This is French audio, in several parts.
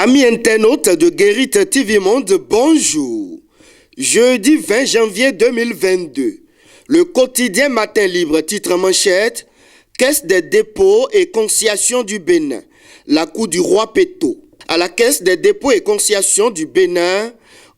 Amis internautes de Guérite TV Monde, bonjour. Jeudi 20 janvier 2022, le quotidien Matin Libre, titre manchette, Caisse des dépôts et conciliation du Bénin, la cour du roi Péto. À la Caisse des dépôts et conciliation du Bénin,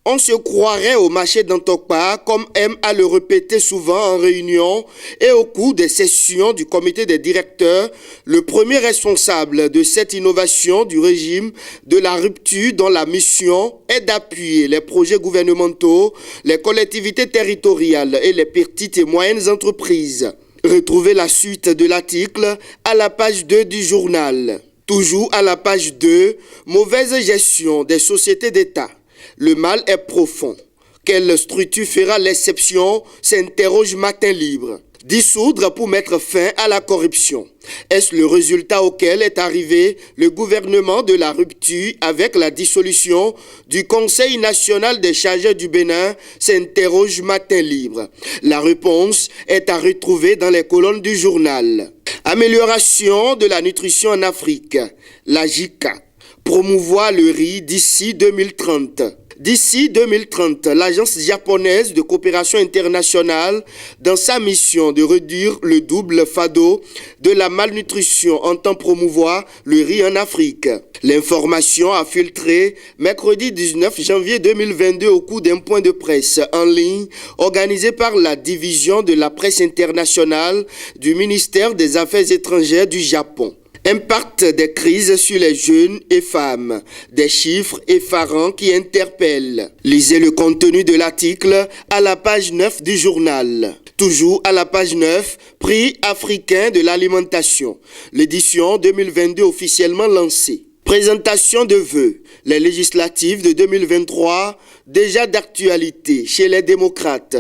on se croirait au marché d'Antokpa, comme aime à le répéter souvent en réunion et au cours des sessions du comité des directeurs, le premier responsable de cette innovation du régime de la rupture dont la mission est d'appuyer les projets gouvernementaux, les collectivités territoriales et les petites et moyennes entreprises. Retrouvez la suite de l'article à la page 2 du journal. Toujours à la page 2, mauvaise gestion des sociétés d'État. Le mal est profond. Quelle structure fera l'exception, s'interroge Matin Libre. Dissoudre pour mettre fin à la corruption. Est-ce le résultat auquel est arrivé le gouvernement de la rupture avec la dissolution du Conseil national des chargeurs du Bénin, s'interroge Matin Libre. La réponse est à retrouver dans les colonnes du journal. Amélioration de la nutrition en Afrique. La JICA. Promouvoir le riz d'ici 2030. D'ici 2030, l'agence japonaise de coopération internationale, dans sa mission de réduire le double fardeau de la malnutrition, entend promouvoir le riz en Afrique. L'information a filtré mercredi 19 janvier 2022 au cours d'un point de presse en ligne organisé par la division de la presse internationale du ministère des Affaires étrangères du Japon. Impact des crises sur les jeunes et femmes, des chiffres effarants qui interpellent. Lisez le contenu de l'article à la page 9 du journal. Toujours à la page 9, prix africain de l'alimentation. L'édition 2022 officiellement lancée. Présentation de vœux. Les législatives de 2023, déjà d'actualité chez les démocrates.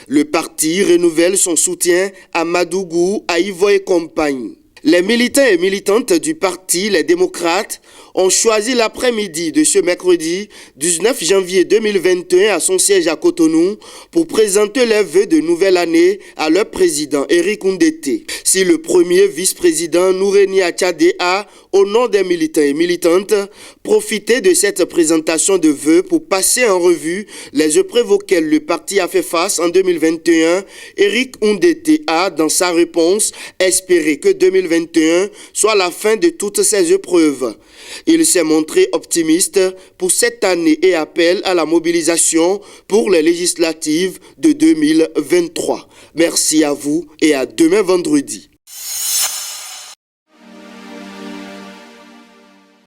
Le parti renouvelle son soutien à Madougou, à Ivo et compagne. Les militants et militantes du parti Les Démocrates ont choisi l'après-midi de ce mercredi 19 janvier 2021 à son siège à Cotonou pour présenter leurs vœux de nouvelle année à leur président Eric Oundété. Si le premier vice-président Noureni Atchadé a, au nom des militants et militantes, profité de cette présentation de vœux pour passer en revue les épreuves auxquelles le parti a fait face en 2021, Eric Oundété a, dans sa réponse, espéré que 2021 soit la fin de toutes ces épreuves. Il s'est montré optimiste pour cette année et appelle à la mobilisation pour les législatives de 2023. Merci à vous et à demain vendredi.